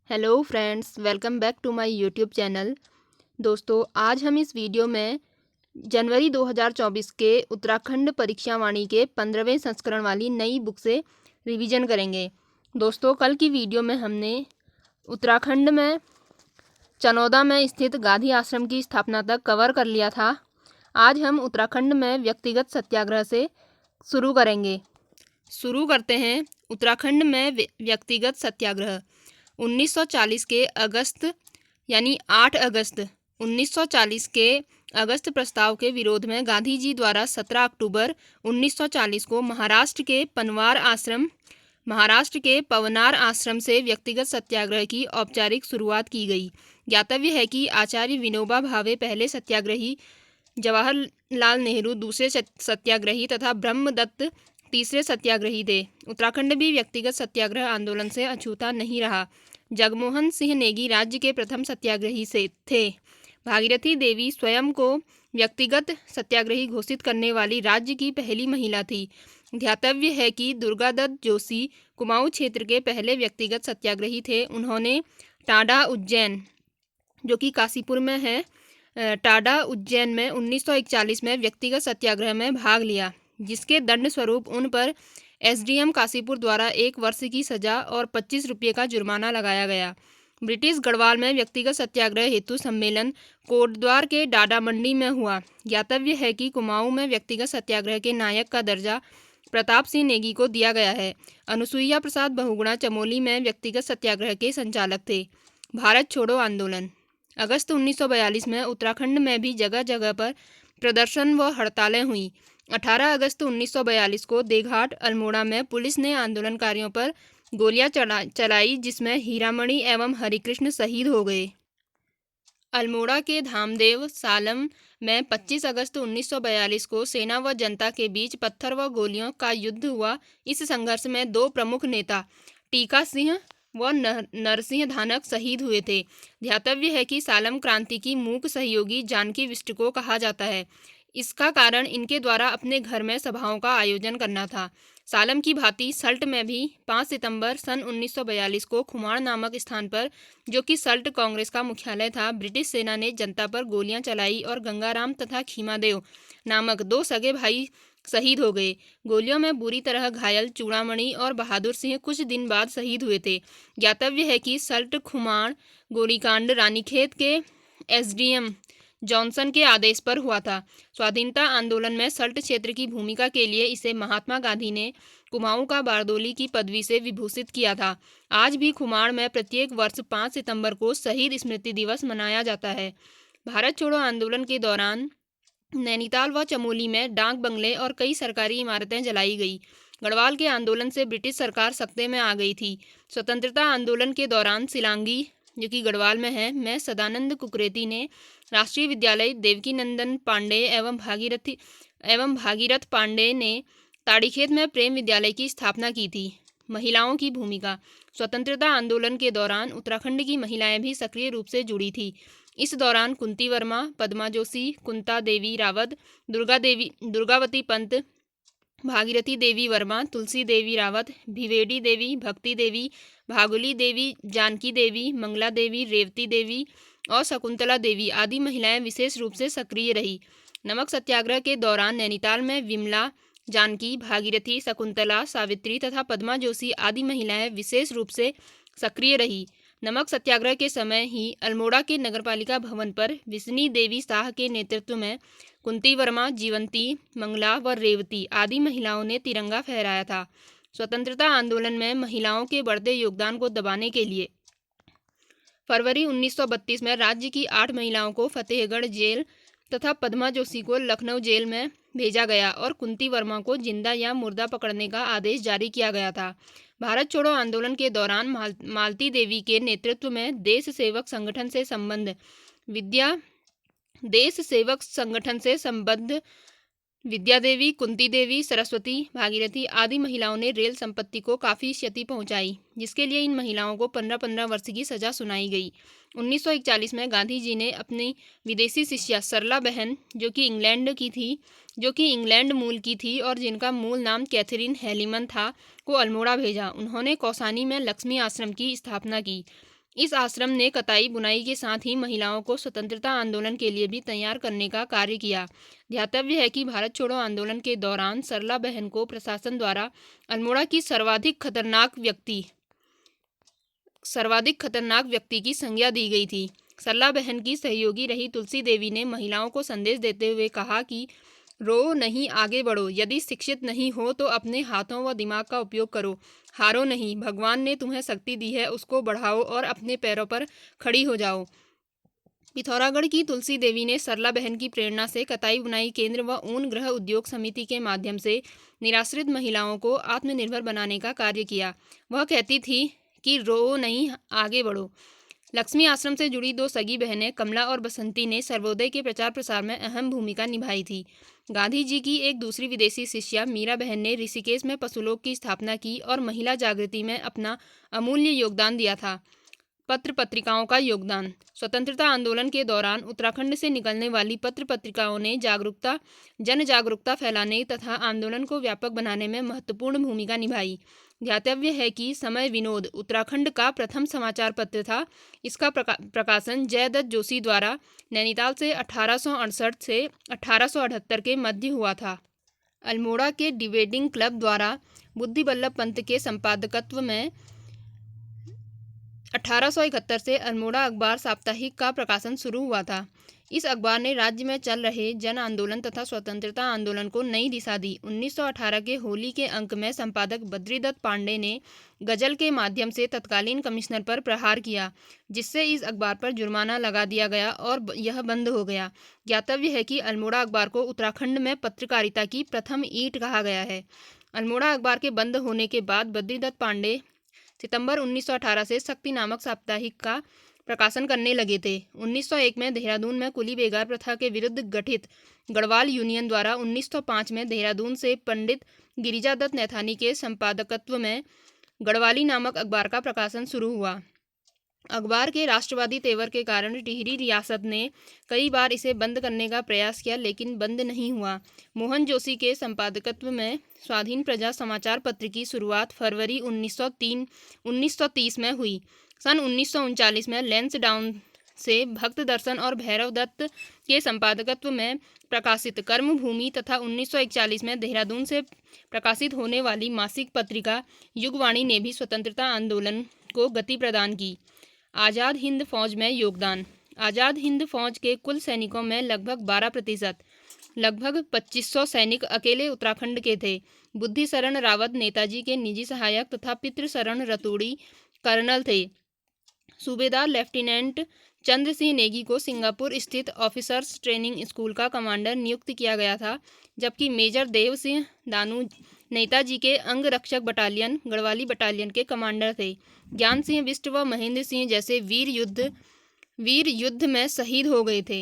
Hello friends, welcome back to my YouTube channel. दोस्तों, आज हम इस वीडियो में जनवरी 2024 के उत्तराखंड परीक्षा वाणी के 15वें संस्करण वाली नई बुक से रिवीजन करेंगे। दोस्तों, कल की वीडियो में हमने उत्तराखंड में चनौदा में स्थित गांधी आश्रम की स्थापना तक कवर कर लिया था। आज हम उत्तराखंड में व्यक्तिगत सत्याग्रह से शुरू करेंगे। शुरू करते हैं उत्तराखंड में व्यक्तिगत सत्याग्रह। 1940 के अगस्त यानी 8 अगस्त 1940 के अगस्त प्रस्ताव के विरोध में गांधी जी द्वारा 17 अक्टूबर 1940 को महाराष्ट्र के पवनार आश्रम से व्यक्तिगत सत्याग्रह की औपचारिक शुरुआत की गई। ज्ञातव्य है कि आचार्य विनोबा भावे पहले सत्याग्रही, जवाहरलाल नेहरू दूसरे सत्याग्रही तथा ब्रह्मदत्त तीसरे सत्याग्रही थे। उत्तराखंड भी व्यक्तिगत सत्याग्रह आंदोलन से अछूता नहीं रहा। जगमोहन सिंह नेगी राज्य के प्रथम सत्याग्रही से थे। भागीरथी देवी स्वयं को व्यक्तिगत सत्याग्रही घोषित करने वाली राज्य की पहली महिला थी। ध्यातव्य है कि दुर्गादत्त जोशी कुमाऊं क्षेत्र के पहले व्यक्तिगत सत्याग्रही थे। उन्होंने टाडा उज्जैन, जो कि काशीपुर में है, टाडा उज्जैन में 1941 में व्यक्तिगत सत्याग्रह में भाग लिया, जिसके दंड स्वरूप उन पर एसडीएम काशीपुर द्वारा 1 वर्ष की सजा और 25 रुपये का जुर्माना लगाया गया। ब्रिटिश गढ़वाल में व्यक्तिगत सत्याग्रह हेतु सम्मेलन कोटद्वार के डाडा मंडी में हुआ। ज्ञातव्य है कि कुमाऊं में व्यक्तिगत सत्याग्रह के नायक का दर्जा प्रताप सिंह नेगी को दिया गया है। अनुसुईया प्रसाद बहुगुणा चमोली में व्यक्तिगत सत्याग्रह के संचालक थे। भारत छोड़ो आंदोलन। अगस्त 1942 में उत्तराखंड में भी जगह जगह पर प्रदर्शन व हड़तालें हुई। 18 अगस्त 1942 को देघाट अल्मोड़ा में पुलिस ने आंदोलनकारियों पर गोलियां चलाई, जिसमें हीरामणि एवं हरिकृष्ण शहीद हो गए। अल्मोड़ा के धामदेव सालम में 25 अगस्त 1942 को सेना व जनता के बीच पत्थर व गोलियों का युद्ध हुआ। इस संघर्ष में 2 प्रमुख नेता टीका सिंह व नरसिंह धानक शहीद हुए थे। ध्यातव्य है कि सालम क्रांति की मूक सहयोगी जानकी बिष्ट को कहा जाता है। इसका कारण इनके द्वारा अपने घर में सभाओं का आयोजन करना था। सालम की भांति सल्ट में भी 5 सितंबर सन 1942 को खुमाण नामक स्थान पर, जो कि सल्ट कांग्रेस का मुख्यालय था, ब्रिटिश सेना ने जनता पर गोलियां चलाई और गंगाराम तथा खीमादेव नामक 2 सगे भाई शहीद हो गए। गोलियों में बुरी तरह घायल चूड़ामणि और बहादुर सिंह कुछ दिन बाद शहीद हुए थे। ज्ञातव्य है कि सल्ट खुमाण गोलीकांड रानीखेत के एसडीएम जॉनसन के आदेश पर हुआ था। स्वाधीनता आंदोलन में सल्ट क्षेत्र की भूमिका के लिए इसे महात्मा गांधी ने कुमाऊं का बारदोली की पदवी से विभूषित किया था। आज भी खुमाण में प्रत्येक वर्ष 5 सितंबर को शहीद स्मृति दिवस मनाया जाता है। भारत छोड़ो आंदोलन के दौरान नैनीताल व चमोली में डाक बंगले और कई सरकारी इमारतें जलाई गई। गढ़वाल के आंदोलन से ब्रिटिश सरकार सत्ते में आ गई थी। स्वतंत्रता आंदोलन के दौरान सिलांगी, जो कि गढ़वाल में है, में सदानंद कुकरेती ने राष्ट्रीय विद्यालय देवकीनंदन पांडे एवं भागीरथ पांडे ने ताड़ीखेत में प्रेम विद्यालय की स्थापना की थी। महिलाओं की भूमिका। स्वतंत्रता आंदोलन के दौरान उत्तराखंड की महिलाएं भी सक्रिय रूप से जुड़ी थी। इस दौरान कुंती वर्मा, पद्मा जोशी, कुंता देवी रावत, दुर्गावती पंत, भागीरथी देवी वर्मा, तुलसी देवी रावत, भिवेडी देवी, भक्ति देवी, भागुली देवी, जानकी देवी, मंगला देवी, रेवती देवी और शकुंतला देवी आदि महिलाएं विशेष रूप से सक्रिय रही। नमक सत्याग्रह के दौरान नैनीताल में विमला, जानकी, भागीरथी, शकुंतला, सावित्री तथा पद्मा जोशी आदि महिलाएं विशेष रूप से सक्रिय रही। नमक सत्याग्रह के समय ही अल्मोड़ा के नगरपालिका भवन पर विष्णी देवी शाह के नेतृत्व में कुंती वर्मा, जीवंती, मंगला व रेवती आदि महिलाओं ने तिरंगा फहराया था। स्वतंत्रता आंदोलन में महिलाओं के बढ़ते योगदान को दबाने के लिए फरवरी 1932 में राज्य की 8 महिलाओं को फतेहगढ़ जेल तथा पद्मा जोशी को लखनऊ जेल में भेजा गया और कुंती वर्मा को जिंदा या मुर्दा पकड़ने का आदेश जारी किया गया था। भारत छोड़ो आंदोलन के दौरान मालती देवी के नेतृत्व में देश सेवक संगठन से संबद्ध विद्या देवी, कुंती देवी, सरस्वती, भागीरथी आदि महिलाओं ने रेल संपत्ति को काफ़ी क्षति पहुंचाई, जिसके लिए इन महिलाओं को 15-15 वर्ष की सजा सुनाई गई। 1941 में गांधी जी ने अपनी विदेशी शिष्या सरला बहन, जो कि इंग्लैंड मूल की थी और जिनका मूल नाम कैथरीन हेलीमन था, को अल्मोड़ा भेजा। उन्होंने कौसानी में लक्ष्मी आश्रम की स्थापना की। इस आश्रम ने कताई बुनाई के साथ ही महिलाओं को स्वतंत्रता आंदोलन के लिए भी तैयार करने का कार्य किया। ध्यातव्य है कि भारत छोड़ो आंदोलन के दौरान सरला बहन को प्रशासन द्वारा अल्मोड़ा की सर्वाधिक खतरनाक व्यक्ति की संज्ञा दी गई थी। सरला बहन की सहयोगी रही तुलसी देवी ने महिलाओं को संदेश देते हुए कहा कि रो नहीं, आगे बढ़ो। यदि शिक्षित नहीं हो तो अपने हाथों व दिमाग का उपयोग करो। हारो नहीं, भगवान ने तुम्हें शक्ति दी है, उसको बढ़ाओ और अपने पैरों पर खड़ी हो जाओ। पिथौरागढ़ की तुलसी देवी ने सरला बहन की प्रेरणा से कताई बुनाई केंद्र व ऊन गृह उद्योग समिति के माध्यम से निराश्रित महिलाओं को आत्मनिर्भर बनाने का कार्य किया। वह कहती थी कि रो नहीं, आगे बढ़ो। लक्ष्मी आश्रम से जुड़ी दो सगी बहनें कमला और बसंती ने सर्वोदय के प्रचार प्रसार में अहम भूमिका निभाई थी। गांधी जी की एक दूसरी विदेशी शिष्या मीरा बहन ने ऋषिकेश में पशुलोक की स्थापना की और महिला जागृति में अपना अमूल्य योगदान दिया था। पत्र पत्रिकाओं का योगदान। स्वतंत्रता आंदोलन के दौरान उत्तराखंड से निकलने वाली पत्र पत्रिकाओं ने जन जागरूकता फैलाने तथा आंदोलन को व्यापक बनाने में महत्वपूर्ण भूमिका निभाई। ध्यातव्य है कि समय विनोद उत्तराखंड का प्रथम समाचार पत्र था। इसका प्रकाशन जयदत्त जोशी द्वारा नैनीताल से 1868 से 1878 के मध्य हुआ था। अल्मोड़ा के डिबेटिंग क्लब द्वारा बुद्धि बल्लभ पंत के संपादकत्व में 1871 से अल्मोड़ा अखबार साप्ताहिक का प्रकाशन शुरू हुआ था। इस अखबार ने राज्य में चल रहे जन आंदोलन तथा स्वतंत्रता आंदोलन को नई दिशा दी। 1918 के होली के अंक में संपादक बद्रीदत्त पांडे ने गजल के माध्यम से तत्कालीन कमिश्नर पर प्रहार किया, जिससे इस अखबार पर जुर्माना लगा दिया गया और यह बंद हो गया। ज्ञातव्य है कि अल्मोड़ा अखबार को उत्तराखंड में पत्रकारिता की प्रथम ईंट कहा गया है। अल्मोड़ा अखबार के बंद होने के बाद बद्रीदत्त पांडे सितंबर 1918 से शक्ति नामक साप्ताहिक का प्रकाशन करने लगे थे। 1901 में देहरादून में कुली बेगार प्रथा के विरुद्ध गठित गढ़वाल यूनियन द्वारा 1905 में देहरादून से पंडित गिरिजादत्त नैथानी के संपादकत्व में गढ़वाली नामक अखबार का प्रकाशन शुरू हुआ। अखबार के राष्ट्रवादी तेवर के कारण टिहरी रियासत ने कई बार इसे बंद करने का प्रयास किया, लेकिन बंद नहीं हुआ। मोहन जोशी के संपादकत्व में स्वाधीन प्रजा समाचार पत्र की शुरुआत फरवरी 1930 में हुई। सन 1939 में लैंसडाउन से भक्त दर्शन और भैरव दत्त के संपादकत्व में प्रकाशित कर्मभूमि तथा 1941 में देहरादून से प्रकाशित होने वाली मासिक पत्रिका युगवाणी ने भी स्वतंत्रता आंदोलन को गति प्रदान की। आज़ाद हिंद फौज में योगदान। आज़ाद हिंद फौज के कुल सैनिकों में लगभग 12%, लगभग 2500 सैनिक अकेले उत्तराखंड के थे। बुद्धिशरण रावत नेताजी के निजी सहायक तथा पितृशरण रतूड़ी कर्नल थे। सूबेदार लेफ्टिनेंट चंद्र सिंह नेगी को सिंगापुर स्थित ऑफिसर्स ट्रेनिंग स्कूल का कमांडर नियुक्त किया गया था, जबकि मेजर देव सिंह दानू नेताजी के अंगरक्षक बटालियन गढ़वाली बटालियन के कमांडर थे। ज्ञान सिंह बिष्ट व महेंद्र सिंह जैसे वीर युद्ध में शहीद हो गए थे।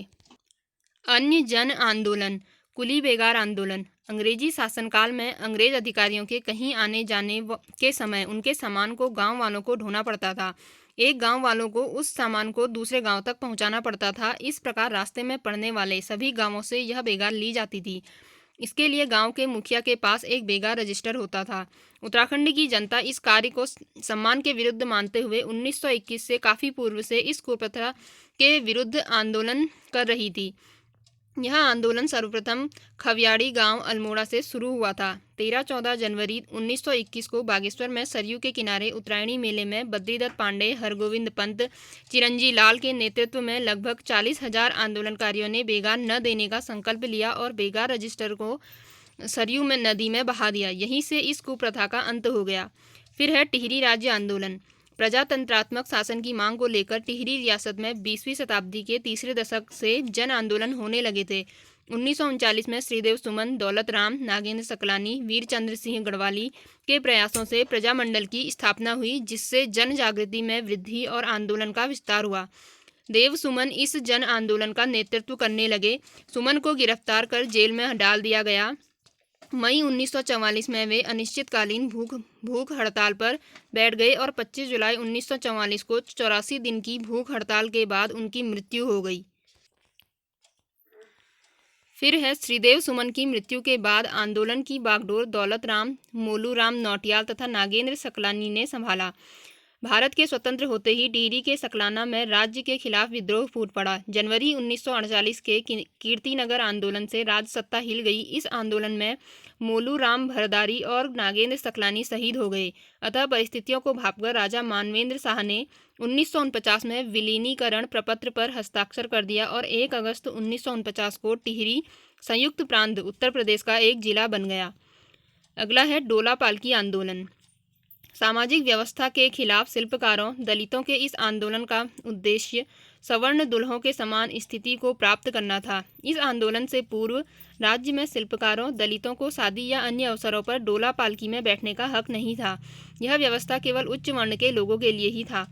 अन्य जन आंदोलन। कुली बेगार आंदोलन। अंग्रेजी शासनकाल में अंग्रेज अधिकारियों के कहीं आने जाने के समय उनके सामान को गांव वालों को ढोना पड़ता था। एक गांव वालों को उस सामान को दूसरे गांव तक पहुंचाना पड़ता था। इस प्रकार रास्ते में पड़ने वाले सभी गांवों से यह बेगार ली जाती थी। इसके लिए गांव के मुखिया के पास एक बेगार रजिस्टर होता था। उत्तराखंड की जनता इस कार्य को सम्मान के विरुद्ध मानते हुए 1921 से काफ़ी पूर्व से इस कुप्रथा के विरुद्ध आंदोलन कर रही थी। यह आंदोलन सर्वप्रथम खवियाड़ी गांव अल्मोड़ा से शुरू हुआ था। 13-14 जनवरी 1921 को बागेश्वर में सरयू के किनारे उत्तरायणी मेले में बद्रीदत्त पांडे, हरगोविंद पंत, चिरंजी लाल के नेतृत्व में लगभग 40,000 आंदोलनकारियों ने बेगार न देने का संकल्प लिया और बेगार रजिस्टर को सरयू में नदी में बहा दिया। यहीं से इस कुप्रथा का अंत हो गया। फिर है टिहरी राज्य आंदोलन। प्रजातंत्रात्मक शासन की मांग को लेकर टिहरी रियासत में 20वीं शताब्दी के तीसरे दशक से जन आंदोलन होने लगे थे। 1939 में श्रीदेव सुमन, दौलत राम, नागेंद्र सकलानी, वीरचंद्र सिंह गढ़वाली के प्रयासों से प्रजामंडल की स्थापना हुई, जिससे जन जागृति में वृद्धि और आंदोलन का विस्तार हुआ। देव सुमन इस जन आंदोलन का नेतृत्व करने लगे। सुमन को गिरफ्तार कर जेल में डाल दिया गया। मई 1944 में वे अनिश्चितकालीन भूख हड़ताल पर बैठ गए और 25 जुलाई 1944 को 84 दिन की भूख हड़ताल के बाद उनकी मृत्यु हो गई। फिर है श्रीदेव सुमन की मृत्यु के बाद आंदोलन की बागडोर दौलत राम, मोलू राम नौटियाल तथा नागेंद्र सकलानी ने संभाला। भारत के स्वतंत्र होते ही टिहरी के सकलाना में राज्य के खिलाफ विद्रोह फूट पड़ा। जनवरी 1948 के कीर्तिनगर आंदोलन से राज सत्ता हिल गई। इस आंदोलन में मोलू राम भरदारी और नागेंद्र सकलानी शहीद हो गए। अतः परिस्थितियों को भांपकर राजा मानवेंद्र शाह ने 1949 में विलीनीकरण प्रपत्र पर हस्ताक्षर कर दिया और 1 अगस्त 1949 को टिहरी संयुक्त प्रांत उत्तर प्रदेश का एक जिला बन गया। अगला है डोला पालकी आंदोलन। सामाजिक व्यवस्था के खिलाफ शिल्पकारों दलितों के इस आंदोलन का उद्देश्य सवर्ण दुल्हों के समान स्थिति को प्राप्त करना था। इस आंदोलन से पूर्व राज्य में शिल्पकारों दलितों को शादी या अन्य अवसरों पर डोला पालकी में बैठने का हक नहीं था। यह व्यवस्था केवल उच्च वर्ण के लोगों के लिए ही था।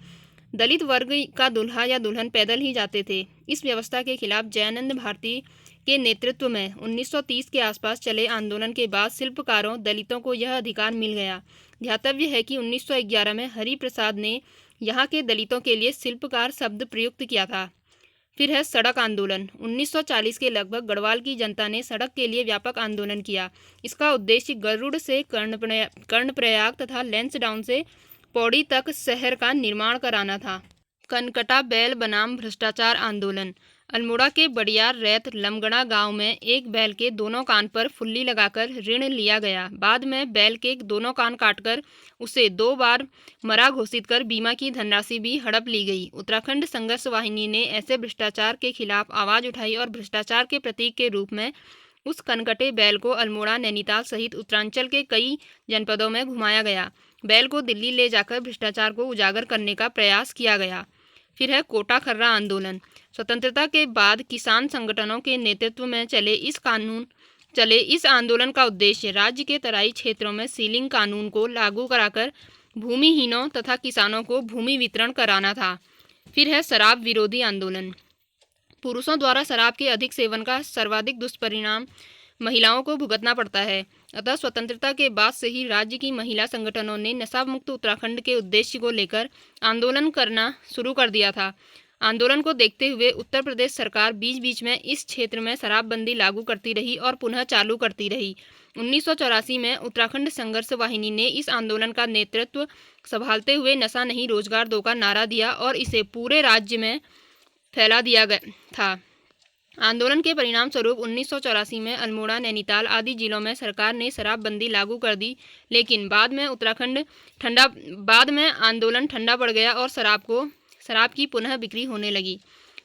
दलित वर्ग का दूल्हा या दुल्हन पैदल ही जाते थे। इस व्यवस्था के खिलाफ जयानंद भारती के नेतृत्व में 1930 के आसपास चले आंदोलन के बाद शिल्पकारों दलितों को यह अधिकार मिल गया। ध्यातव्य है कि 1911 में हरि प्रसाद ने यहाँ के दलितों के लिए शिल्पकार शब्द प्रयुक्त किया था। फिर है सड़क आंदोलन। 1940 के लगभग गढ़वाल की जनता ने सड़क के लिए व्यापक आंदोलन किया। इसका उद्देश्य गरुड़ से कर्णप्रयाग तथा लैंसडाउन से पौड़ी तक शहर का निर्माण कराना था। कनकटा बैल बनाम भ्रष्टाचार आंदोलन। अल्मोड़ा के बड़ियार रैत लमगड़ा गांव में एक बैल के दोनों कान पर फुल्ली लगाकर ऋण लिया गया। बाद में बैल के दोनों कान काटकर उसे 2 बार मरा घोषित कर बीमा की धनराशि भी हड़प ली गई। उत्तराखंड संघर्ष वाहिनी ने ऐसे भ्रष्टाचार के खिलाफ आवाज उठाई और भ्रष्टाचार के प्रतीक के रूप में उस कनकटे बैल को अल्मोड़ा नैनीताल सहित उत्तरांचल के कई जनपदों में घुमाया गया। बैल को दिल्ली ले जाकर भ्रष्टाचार को उजागर करने का प्रयास किया गया। फिर है कोटा खर्रा आंदोलन। स्वतंत्रता के बाद किसान संगठनों के नेतृत्व में चले इस आंदोलन का उद्देश्य राज्य के तराई क्षेत्रों में सीलिंग कानून को लागू कराकर भूमिहीनों तथा किसानों को भूमि वितरण कराना था। फिर है शराब विरोधी आंदोलन। पुरुषों द्वारा शराब के अधिक सेवन का सर्वाधिक दुष्परिणाम महिलाओं को भुगतना पड़ता है। अतः स्वतंत्रता के बाद से ही राज्य की महिला संगठनों ने नशा मुक्त उत्तराखंड के उद्देश्य को लेकर आंदोलन करना शुरू कर दिया था। आंदोलन को देखते हुए उत्तर प्रदेश सरकार बीच बीच में इस क्षेत्र में शराबबंदी लागू करती रही और पुनः चालू करती रही। 1984 में उत्तराखंड संघर्ष वाहिनी ने इस आंदोलन का नेतृत्व संभालते हुए नशा नहीं रोजगार दो का नारा दिया और इसे पूरे राज्य में फैला दिया गया था। आंदोलन के परिणाम स्वरूप 1984 में अल्मोड़ा नैनीताल आदि जिलों में सरकार ने शराबबंदी लागू कर दी, लेकिन बाद में आंदोलन ठंडा पड़ गया और शराब की पुनः बिक्री होने लगी।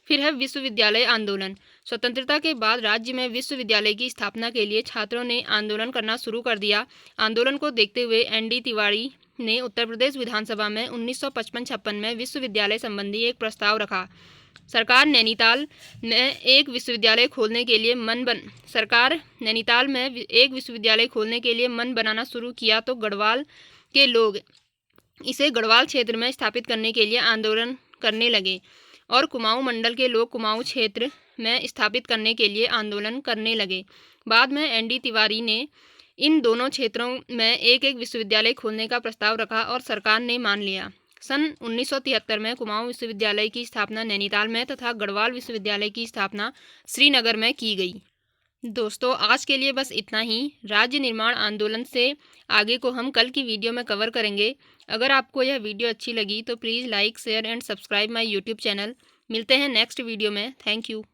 फिर है विश्वविद्यालय आंदोलन। स्वतंत्रता के बाद राज्य में विश्वविद्यालय की स्थापना के लिए छात्रों ने आंदोलन करना शुरू कर दिया। आंदोलन को देखते हुए एनडी तिवारी ने उत्तर प्रदेश विधानसभा में 1955-56 में विश्वविद्यालय संबंधी एक प्रस्ताव रखा। सरकार नैनीताल में एक विश्वविद्यालय खोलने के लिए मन बनाना शुरू किया तो गढ़वाल के लोग इसे गढ़वाल क्षेत्र में स्थापित करने के लिए आंदोलन करने लगे और कुमाऊं मंडल के लोग कुमाऊं क्षेत्र में स्थापित करने के लिए आंदोलन करने लगे। बाद में एनडी तिवारी ने इन दोनों क्षेत्रों में एक विश्वविद्यालय खोलने का प्रस्ताव रखा और सरकार ने मान लिया। सन 1973 में कुमाऊं विश्वविद्यालय की स्थापना नैनीताल में तथा गढ़वाल विश्वविद्यालय की स्थापना श्रीनगर में की गई। दोस्तों, आज के लिए बस इतना ही। राज्य निर्माण आंदोलन से आगे को हम कल की वीडियो में कवर करेंगे। अगर आपको यह वीडियो अच्छी लगी तो please like share and subscribe my YouTube channel. मिलते हैं नेक्स्ट वीडियो में। Thank you.